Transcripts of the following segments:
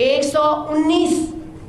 119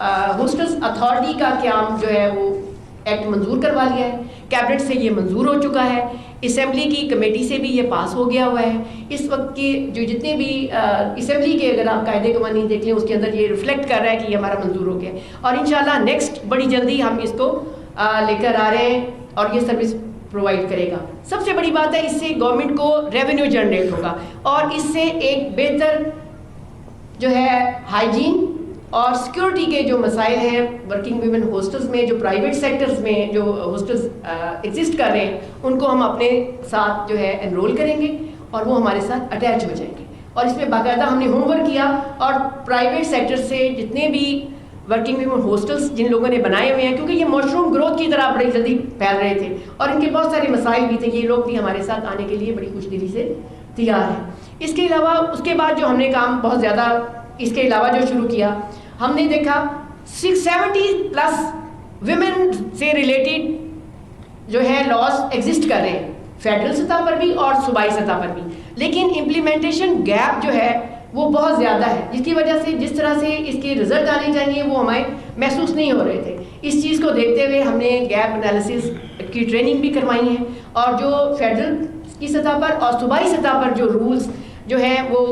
hostels authority کا قیام جو ہے وہ ایکٹ منظور کروا لیا ہے. کیبنٹ سے یہ منظور ہو چکا ہے, اسمبلی کی کمیٹی سے بھی یہ پاس ہو گیا ہوا ہے. اس وقت کے جو جتنے بھی اسمبلی کے اگر آپ قاعدے قوانین دیکھ لیں اس کے اندر یہ ریفلیکٹ کر رہا ہے کہ یہ ہمارا منظور ہو گیا ہے, اور انشاءاللہ نیکسٹ بڑی جلدی ہم اس کو لے کر آ رہے ہیں اور یہ سروس پرووائڈ کرے گا. سب سے بڑی بات ہے اس سے گورنمنٹ کو ریونیو جنریٹ ہوگا, اور اس سے ایک بہتر جو ہے ہائیجین اور سیکورٹی کے جو مسائل ہیں ورکنگ ویمن ہاسٹلس میں, جو پرائیویٹ سیکٹرز میں جو ہاسٹلس ایگزسٹ کر رہے ہیں, ان کو ہم اپنے ساتھ جو ہے انرول کریں گے اور وہ ہمارے ساتھ اٹیچ ہو جائیں گے. اور اس میں باقاعدہ ہم نے ہوم ورک کیا اور پرائیویٹ سیکٹر سے جتنے بھی ورکنگ ویمن ہاسٹلس جن لوگوں نے بنائے ہوئے ہیں, کیونکہ یہ مشروم گروتھ کی طرح بڑی جلدی پھیل رہے تھے اور ان کے بہت سارے مسائل بھی تھے, یہ لوگ بھی ہمارے ساتھ آنے کے لیے بڑی خوش دلی سے تیار ہیں. اس کے علاوہ اس کے بعد جو ہم نے کام بہت زیادہ اس کے علاوہ جو شروع کیا, ہم نے دیکھا 670+ ویمن سے ریلیٹڈ جو ہے لاز ایگزسٹ کر رہے ہیں فیڈرل سطح پر بھی اور صوبائی سطح پر بھی, لیکن امپلیمنٹیشن گیپ جو ہے وہ بہت زیادہ ہے, جس کی وجہ سے جس طرح سے اس کے رزلٹ آنے چاہیے وہ ہمیں محسوس نہیں ہو رہے تھے. اس چیز کو دیکھتے ہوئے ہم نے گیپ انالیسس کی ٹریننگ بھی کروائی ہے, اور جو فیڈرل کی سطح پر اور صوبائی سطح پر جو رولز جو ہیں وہ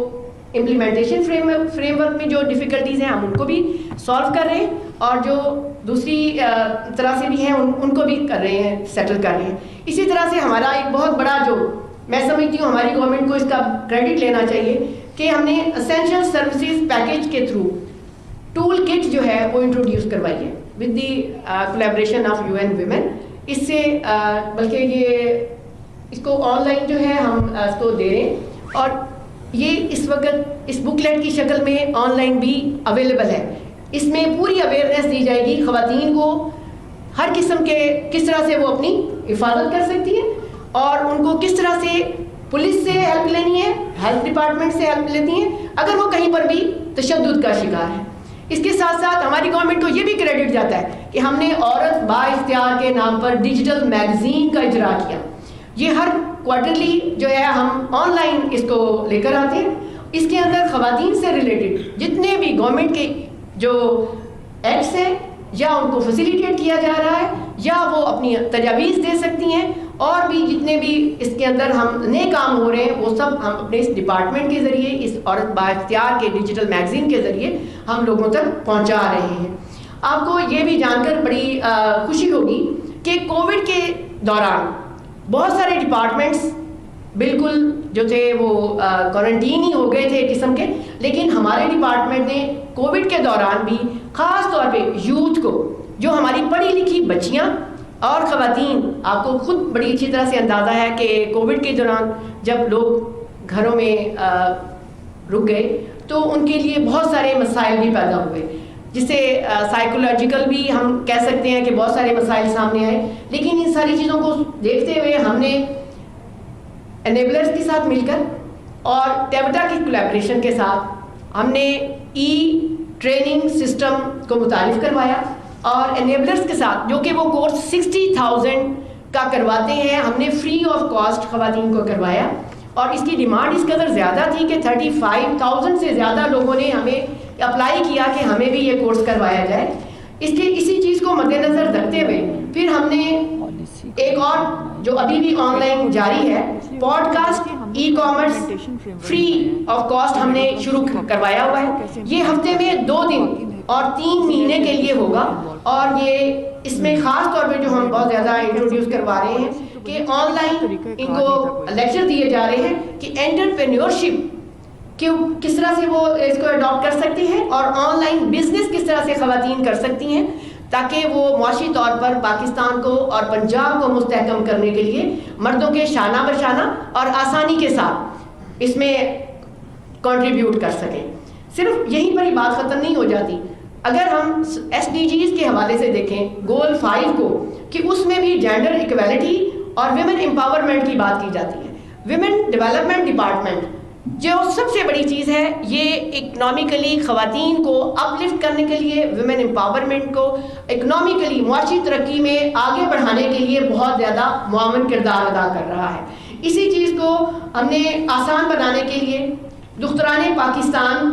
امپلیمنٹیشن فریم ورک میں جو ڈیفیکلٹیز ہیں ہم ان کو بھی سالو کر رہے ہیں, اور جو دوسری طرح سے بھی ہیں ان کو بھی کر رہے ہیں, سیٹل کر رہے ہیں. اسی طرح سے ہمارا ایک بہت بڑا جو میں سمجھتی ہوں ہماری گورنمنٹ کو اس کا کریڈٹ لینا چاہیے کہ ہم نے اسینشیل سروسز پیکیج کے تھرو ٹول کٹ جو ہے وہ انٹروڈیوس کروائی ہے with the collaboration of UN women. اس سے بلکہ یہ اس کو آن لائن جو ہے ہم اس کو دے رہے ہیں, اور یہ اس وقت اس بکلیٹ کی شکل میں آن لائن بھی اویلیبل ہے. اس میں پوری اویئرنیس دی جائے گی خواتین کو ہر قسم کے کس طرح سے وہ اپنی حفاظت کر سکتی ہیں, اور ان کو کس طرح سے پولیس سے ہیلپ لینی ہے, ہیلتھ ڈپارٹمنٹ سے ہیلپ لیتی ہیں اگر وہ کہیں پر بھی تشدد کا شکار ہے. اس کے ساتھ ساتھ ہماری گورنمنٹ کو یہ بھی کریڈٹ جاتا ہے کہ ہم نے عورت با اختیار کے نام پر ڈیجیٹل میگزین کا اجرا کیا. یہ ہر کوارٹرلی جو ہے ہم آن لائن اس کو لے کر آتے ہیں. اس کے اندر خواتین سے ریلیٹڈ جتنے بھی گورنمنٹ کے جو ایکٹس ہیں یا ان کو فیسیلیٹیٹ کیا جا رہا ہے یا وہ اپنی تجاویز دے سکتی ہیں, اور بھی جتنے بھی اس کے اندر ہم نئے کام ہو رہے ہیں وہ سب ہم اپنے اس ڈپارٹمنٹ کے ذریعے اس عورت با اختیار کے ڈیجیٹل میگزین کے ذریعے ہم لوگوں تک پہنچا رہے ہیں. آپ کو یہ بھی جان کر بڑی خوشی ہوگی کہ کووڈ کے دوران بہت سارے ڈپارٹمنٹس بالکل جو تھے وہ کوارنٹین ہی ہو گئے تھے ایک قسم کے, لیکن ہمارے ڈپارٹمنٹ نے کووڈ کے دوران بھی خاص طور پہ یوتھ کو, جو ہماری پڑھی لکھی بچیاں اور خواتین, آپ کو خود بڑی اچھی طرح سے اندازہ ہے کہ کووڈ کے دوران جب لوگ گھروں میں رک گئے تو ان کے لیے بہت سارے مسائل بھی پیدا ہوئے, جس سے سائیکولوجیکل بھی ہم کہہ سکتے ہیں کہ بہت سارے مسائل سامنے آئے. لیکن ان ساری چیزوں کو دیکھتے ہوئے ہم نے انیبلرز کے ساتھ مل کر اور ٹیبٹا کی کولیبریشن کے ساتھ ہم نے ٹریننگ سسٹم کو متعارف کروایا, اور انیبلرز کے ساتھ جو کہ وہ کورس 60,000 کا کرواتے ہیں ہم نے فری آف کاسٹ خواتین کو کروایا, اور اس کی ڈیمانڈ اس قدر زیادہ تھی کہ 35,000 سے زیادہ لوگوں نے ہمیں اپلائی کیا کہ ہمیں بھی یہ کورس کروایا جائے. اسی چیز کو مد نظر رکھتے ہوئے پھر ہم نے ایک اور جو ابھی بھی آن لائن جاری ہے podcast ecommerce free of cost ہم نے شروع کروایا ہوا ہے. یہ ہفتے میں 2 دن اور 3 مہینے کے لیے ہوگا, اور یہ اس میں خاص طور پہ جو ہم بہت زیادہ انٹروڈیوس کروا رہے ہیں کہ آن لائن ان کو لیکچر دیے جا رہے ہیں کہ انٹرپرینیورشپ کس طرح سے وہ اس کو اڈاپٹ کر سکتی ہیں, اور آن لائن بزنس کس طرح سے خواتین کر سکتی ہیں, تاکہ وہ معاشی طور پر پاکستان کو اور پنجاب کو مستحکم کرنے کے لیے مردوں کے شانہ بشانہ اور آسانی کے ساتھ اس میں کنٹریبیوٹ کر سکیں. صرف یہیں پر ہی بات ختم نہیں ہو جاتی. اگر ہم SDGs کے حوالے سے دیکھیں گول 5 کو, کہ اس میں بھی جینڈر ایکویلٹی اور ویمن امپاورمنٹ کی بات کی جاتی ہے. ویمن ڈیولپمنٹ ڈپارٹمنٹ جو سب سے بڑی چیز ہے, یہ اکنامیکلی خواتین کو اپ لفٹ کرنے کے لیے, ویمن امپاورمنٹ کو اکنامیکلی معاشی ترقی میں آگے بڑھانے کے لیے بہت زیادہ معاون کردار ادا کر رہا ہے. اسی چیز کو ہم نے آسان بنانے کے لیے دختران پاکستان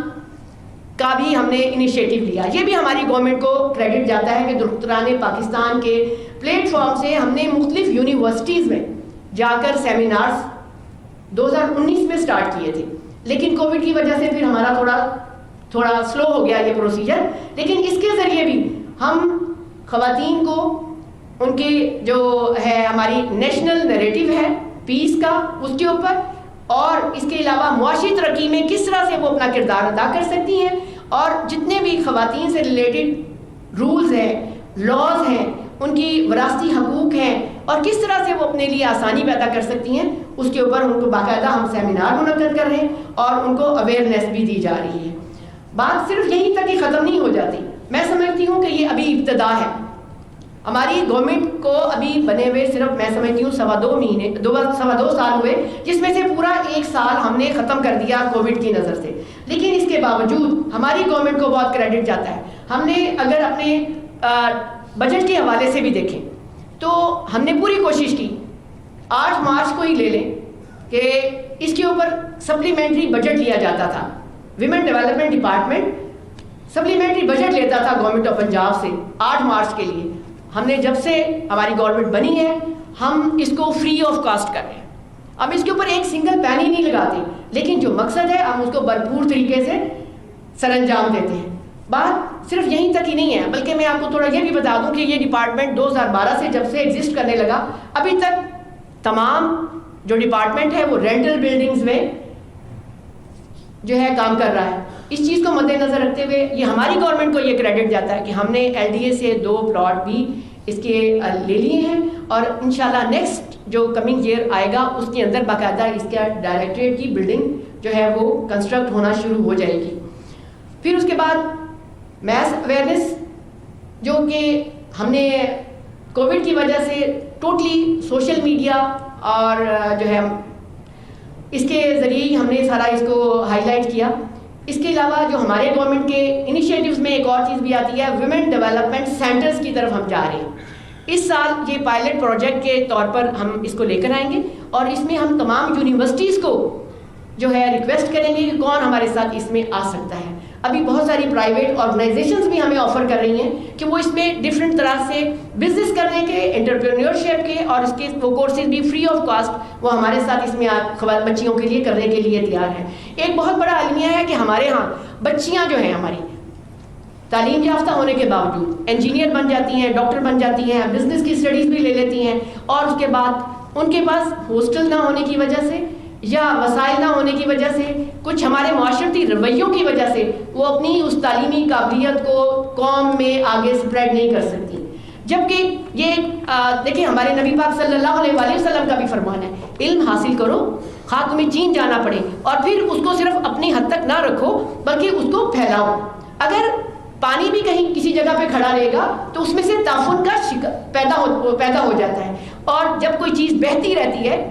کا بھی ہم نے انیشیٹو لیا. یہ بھی ہماری گورنمنٹ کو کریڈٹ جاتا ہے کہ دختران پاکستان کے پلیٹ فارم سے ہم نے مختلف یونیورسٹیز میں جا کر سیمینارز 2019 میں سٹارٹ کیے تھے, لیکن کووڈ کی وجہ سے پھر ہمارا تھوڑا سلو ہو گیا یہ پروسیجر. لیکن اس کے ذریعے بھی ہم خواتین کو ان کے جو ہے ہماری نیشنل نیریٹو ہے پیس کا, اس کے اوپر, اور اس کے علاوہ معاشی ترقی میں کس طرح سے وہ اپنا کردار ادا کر سکتی ہیں, اور جتنے بھی خواتین سے ریلیٹڈ رولز ہیں, لاز ہیں, ان کی وراثتی حقوق ہیں, اور کس طرح سے وہ اپنے لیے آسانی پیدا کر سکتی ہیں, اس کے اوپر ان کو باقاعدہ ہم سیمینار منعقد کر رہے ہیں اور ان کو اویئرنیس بھی دی جا رہی ہے. بات صرف یہیں تک ہی ختم نہیں ہو جاتی. میں سمجھتی ہوں کہ یہ ابھی ابتدا ہے. ہماری گورنمنٹ کو ابھی بنے ہوئے صرف میں سمجھتی ہوں 2.5 سال ہوئے, جس میں سے پورا 1 سال ہم نے ختم کر دیا کووڈ کی نظر سے. لیکن اس کے باوجود ہماری گورنمنٹ کو بہت کریڈٹ جاتا ہے. ہم نے اگر اپنے بجٹ کے حوالے سے بھی دیکھیں تو ہم نے پوری کوشش کی. 8 مارچ کو ہی لے لیں کہ اس کے اوپر سپلیمنٹری بجٹ لیا جاتا تھا. Women development department supplementary budget لیتا تھا گورنمنٹ آف پنجاب سے 8 مارچ کے لیے. ہم نے جب سے ہماری گورنمنٹ بنی ہے ہم اس کو فری آف کاسٹ کر رہے ہیں. ہم اس کے اوپر ایک سنگل پینی نہیں لگاتے, لیکن جو مقصد ہے ہم اس کو بھرپور طریقے سے سر انجام دیتے ہیں. بات صرف یہیں تک ہی نہیں ہے, بلکہ میں آپ کو تھوڑا یہ بھی بتا دوں کہ یہ ڈپارٹمنٹ 2012 سے جب سے ایگزسٹ کرنے لگا ابھی تک تمام جو ڈپارٹمنٹ ہے وہ رینٹل بلڈنگز میں جو ہے کام کر رہا ہے. اس چیز کو مد نظر رکھتے ہوئے یہ ہماری گورنمنٹ کو یہ کریڈٹ جاتا ہے کہ ہم نے LDA سے 2 پلاٹ بھی اس کے لے لیے ہیں, اور انشاءاللہ نیکسٹ جو کمنگ ایئر آئے گا اس کے اندر باقاعدہ اس کا ڈائریکٹریٹ کی بلڈنگ جو ہے وہ کنسٹرکٹ ہونا شروع ہو جائے گی. پھر اس کے بعد میس اویئرنیس, جو کہ ہم نے کووڈ کی وجہ سے ٹوٹلی سوشل میڈیا اور جو ہے اس کے ذریعے ہی ہم نے سارا اس کو ہائی لائٹ کیا. اس کے علاوہ جو ہمارے گورنمنٹ کے انیشیٹوز میں ایک اور چیز بھی آتی ہے, ویمن ڈیولپمنٹ سینٹرز کی طرف ہم جا رہے ہیں. اس سال یہ پائلٹ پروجیکٹ کے طور پر ہم اس کو لے کر آئیں گے, اور اس میں ہم تمام یونیورسٹیز کو جو ہے ریکویسٹ کریں گے کہ کون ہمارے ساتھ اس میں آ سکتا ہے. ابھی بہت ساری پرائیویٹ آرگنائزیشنز بھی ہمیں آفر کر رہی ہیں کہ وہ اس میں ڈفرینٹ طرح سے بزنس کرنے کے, انٹرپرینیورشپ کے, اور اس کے وہ کورسز بھی فری آف کاسٹ وہ ہمارے ساتھ اس میں بچیوں کے لیے کرنے کے لیے تیار ہیں. ایک بہت بڑا المیہ ہے کہ ہمارے ہاں بچیاں جو ہیں ہماری تعلیم یافتہ ہونے کے باوجود انجینئر بن جاتی ہیں, ڈاکٹر بن جاتی ہیں, بزنس کی اسٹڈیز بھی لے لیتی ہیں, اور اس کے بعد ان کے پاس ہاسٹل نہ ہونے کی وجہ سے یا وسائل نہ ہونے کی وجہ سے, کچھ ہمارے معاشرتی رویوں کی وجہ سے وہ اپنی اس تعلیمی قابلیت کو قوم میں آگے سپریڈ نہیں کر سکتی. جبکہ یہ دیکھیں ہمارے نبی پاک صلی اللہ علیہ وآلہ وسلم کا بھی فرمان ہے, علم حاصل کرو خواہ تمہیں چین جانا پڑے, اور پھر اس کو صرف اپنی حد تک نہ رکھو بلکہ اس کو پھیلاؤ. اگر پانی بھی کہیں کسی جگہ پہ کھڑا رہے گا تو اس میں سے تعفن کا پیدا ہو جاتا ہے, اور جب کوئی چیز بہتی رہتی ہے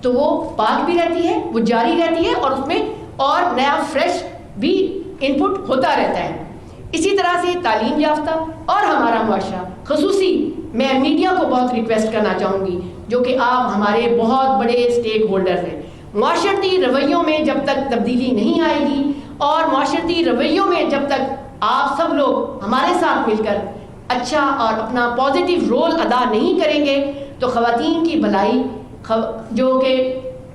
تو وہ پاک بھی رہتی ہے, وہ جاری رہتی ہے, اور اس میں اور نیا فریش بھی انپٹ ہوتا رہتا ہے. اسی طرح سے تعلیم یافتہ اور ہمارا معاشرہ, خصوصی میں میڈیا کو بہت ریکویسٹ کرنا چاہوں گی جو کہ آپ ہمارے بہت بڑے اسٹیک ہولڈرز ہیں. معاشرتی رویوں میں جب تک تبدیلی نہیں آئے گی, اور معاشرتی رویوں میں جب تک آپ سب لوگ ہمارے ساتھ مل کر اچھا اور اپنا پازیٹیو رول ادا نہیں کریں گے, تو خواتین کی بھلائی جو کہ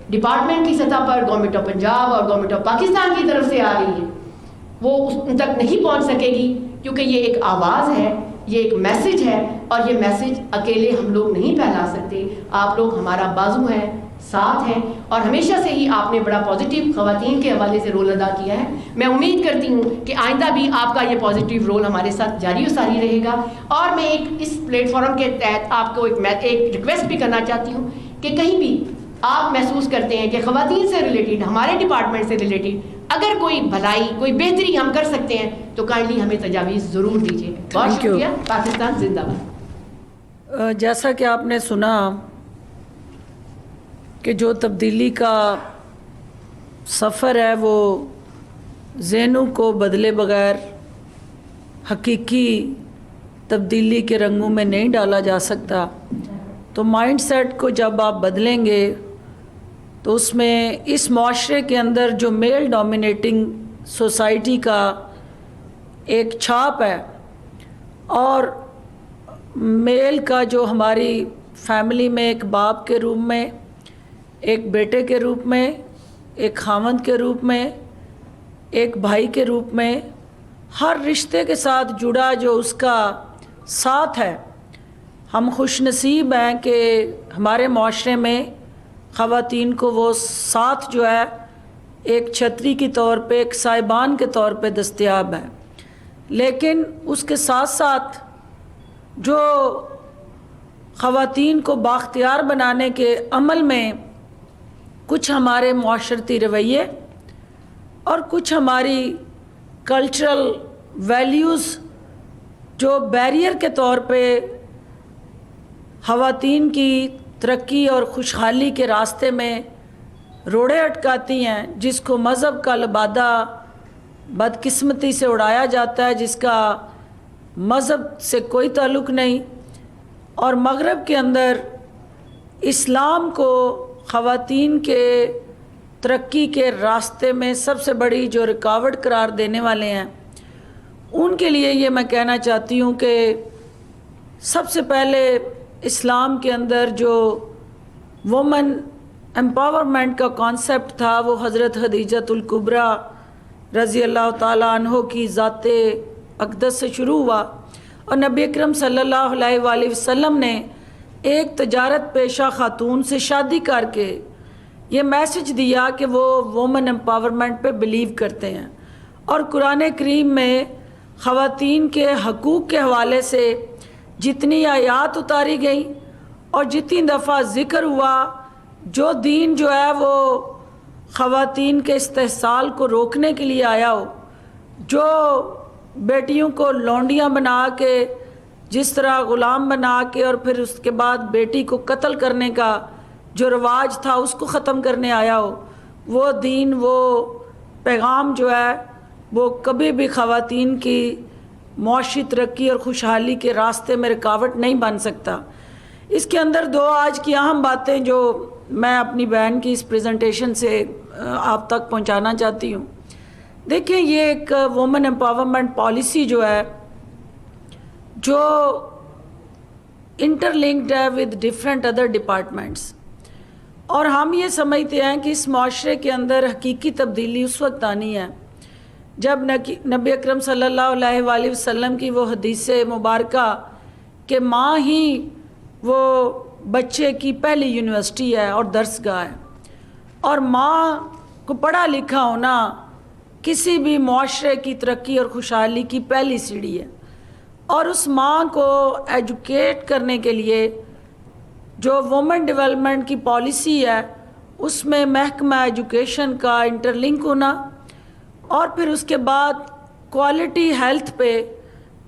ڈپارٹمنٹ کی سطح پر گورنمنٹ آف پنجاب اور گورنمنٹ آف پاکستان کی طرف سے آ رہی ہے وہ ان تک نہیں پہنچ سکے گی, کیونکہ یہ ایک آواز ہے, یہ ایک میسج ہے, اور یہ میسج اکیلے ہم لوگ نہیں پھیلا سکتے. آپ لوگ ہمارا بازو ہیں, ساتھ ہیں, اور ہمیشہ سے ہی آپ نے بڑا پازیٹیو خواتین کے حوالے سے رول ادا کیا ہے. میں امید کرتی ہوں کہ آئندہ بھی آپ کا یہ پازیٹیو رول ہمارے ساتھ جاری و ساری رہے گا. اور میں ایک اس پلیٹ فارم کے تحت آپ کو ایک ریکویسٹ بھی کرنا چاہتی ہوں کہ کہیں بھی آپ محسوس کرتے ہیں کہ خواتین سے ریلیٹڈ, ہمارے ڈپارٹمنٹ سے ریلیٹڈ اگر کوئی بھلائی, کوئی بہتری ہم کر سکتے ہیں تو کائنڈلی ہمیں تجاویز ضرور دیجیے. بہت شکریہ. پاکستان زندہ باد. جیسا کہ آپ نے سنا کہ جو تبدیلی کا سفر ہے وہ ذہنوں کو بدلے بغیر حقیقی تبدیلی کے رنگوں میں نہیں ڈالا جا سکتا. تو مائنڈ سیٹ کو جب آپ بدلیں گے تو اس میں اس معاشرے کے اندر جو میل ڈومینیٹنگ سوسائٹی کا ایک چھاپ ہے، اور میل کا جو ہماری فیملی میں ایک باپ کے روپ میں، ایک بیٹے کے روپ میں، ایک خاوند کے روپ میں، ایک بھائی کے روپ میں، ہر رشتے کے ساتھ جڑا جو اس کا ساتھ ہے. ہم خوش نصیب ہیں کہ ہمارے معاشرے میں خواتین کو وہ ساتھ جو ہے ایک چھتری کی طور پہ، ایک سائبان کے طور پہ دستیاب ہے. لیکن اس کے ساتھ ساتھ جو خواتین کو بااختیار بنانے کے عمل میں کچھ ہمارے معاشرتی رویے اور کچھ ہماری کلچرل ویلیوز جو بیریئر کے طور پہ خواتین کی ترقی اور خوشحالی کے راستے میں روڑے اٹکاتی ہیں، جس کو مذہب کا لبادہ بدقسمتی سے اڑایا جاتا ہے، جس کا مذہب سے کوئی تعلق نہیں. اور مغرب کے اندر اسلام کو خواتین کے ترقی کے راستے میں سب سے بڑی جو رکاوٹ قرار دینے والے ہیں، ان کے لیے یہ میں کہنا چاہتی ہوں کہ سب سے پہلے اسلام کے اندر جو وومن امپاورمنٹ کا کانسیپٹ تھا وہ حضرت خدیجۃ الکبریٰ رضی اللہ تعالیٰ عنہ کی ذات اقدس سے شروع ہوا، اور نبی اکرم صلی اللہ علیہ وآلہ وسلم نے ایک تجارت پیشہ خاتون سے شادی کر کے یہ میسج دیا کہ وہ وومن امپاورمنٹ پہ بلیو کرتے ہیں. اور قرآن کریم میں خواتین کے حقوق کے حوالے سے جتنی آیات اتاری گئیں اور جتنی دفعہ ذکر ہوا، جو دین جو ہے وہ خواتین کے استحصال کو روکنے کے لیے آیا ہو، جو بیٹیوں کو لونڈیاں بنا کے، جس طرح غلام بنا کے اور پھر اس کے بعد بیٹی کو قتل کرنے کا جو رواج تھا اس کو ختم کرنے آیا ہو، وہ دین، وہ پیغام جو ہے وہ کبھی بھی خواتین کی معاشی ترقی اور خوشحالی کے راستے میں رکاوٹ نہیں بن سکتا. اس کے اندر دو آج کی اہم باتیں جو میں اپنی بہن کی اس پریزنٹیشن سے آپ تک پہنچانا چاہتی ہوں. دیکھیں، یہ ایک وومن امپاورمنٹ پالیسی جو ہے جو انٹر لنکڈ ہے ود ڈفرینٹ ادر ڈپارٹمنٹس، اور ہم یہ سمجھتے ہیں کہ اس معاشرے کے اندر حقیقی تبدیلی اس وقت آنی ہے جب نبی اکرم صلی اللہ علیہ وآلہ وسلم کی وہ حدیث مبارکہ کہ ماں ہی وہ بچے کی پہلی یونیورسٹی ہے اور درسگاہ ہے، اور ماں کو پڑھا لکھا ہونا کسی بھی معاشرے کی ترقی اور خوشحالی کی پہلی سیڑھی ہے. اور اس ماں کو ایجوکیٹ کرنے کے لیے جو وومن ڈیولپمنٹ کی پالیسی ہے اس میں محکمہ ایجوکیشن کا انٹر لنک ہونا، اور پھر اس کے بعد کوالٹی ہیلتھ پہ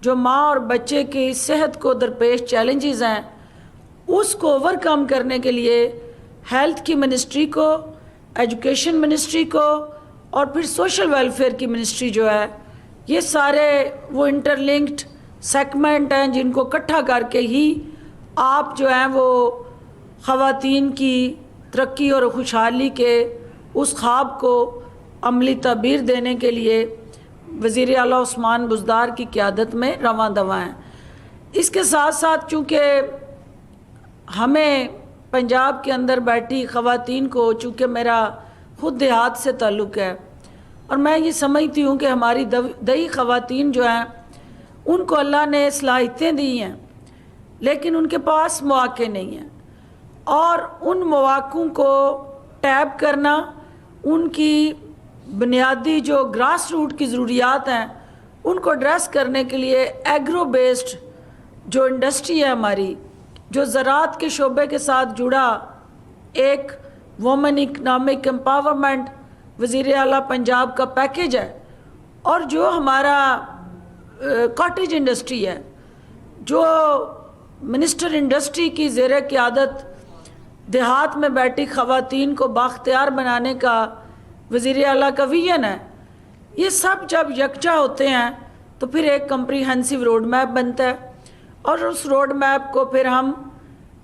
جو ماں اور بچے کی صحت کو درپیش چیلنجز ہیں اس کو اوور کم کرنے کے لیے ہیلتھ کی منسٹری کو، ایجوکیشن منسٹری کو، اور پھر سوشل ویلفیئر کی منسٹری جو ہے، یہ سارے وہ انٹر لنکڈ سیگمنٹ ہیں جن کو اکٹھا کر کے ہی آپ جو ہیں وہ خواتین کی ترقی اور خوشحالی کے اس خواب کو عملی تعبیر دینے کے لیے وزیر اعلیٰ عثمان بزدار کی قیادت میں رواں دواں ہیں. اس کے ساتھ ساتھ چونکہ ہمیں پنجاب کے اندر بیٹھی خواتین کو، چونکہ میرا خود دیہات سے تعلق ہے اور میں یہ سمجھتی ہوں کہ ہماری دیہی خواتین جو ہیں ان کو اللہ نے صلاحیتیں دی ہیں لیکن ان کے پاس مواقع نہیں ہیں، اور ان مواقعوں کو ٹیپ کرنا، ان کی بنیادی جو گراس روٹ کی ضروریات ہیں ان کو ایڈریس کرنے کے لیے ایگرو بیسڈ جو انڈسٹری ہے ہماری، جو زراعت کے شعبے کے ساتھ جڑا ایک وومن اکنامک امپاورمنٹ وزیر اعلیٰ پنجاب کا پیکیج ہے، اور جو ہمارا کاٹیج انڈسٹری ہے، جو منسٹر انڈسٹری کی زیر قیادت دیہات میں بیٹھی خواتین کو بااختیار بنانے کا وزیر اعلیٰ کا ویژن ہے، یہ سب جب یکجا ہوتے ہیں تو پھر ایک کمپریہنسو روڈ میپ بنتا ہے، اور اس روڈ میپ کو پھر ہم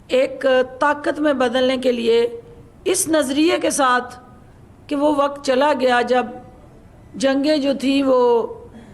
ایک طاقت میں بدلنے کے لیے اس نظریے کے ساتھ کہ وہ وقت چلا گیا جب جنگیں جو تھیں وہ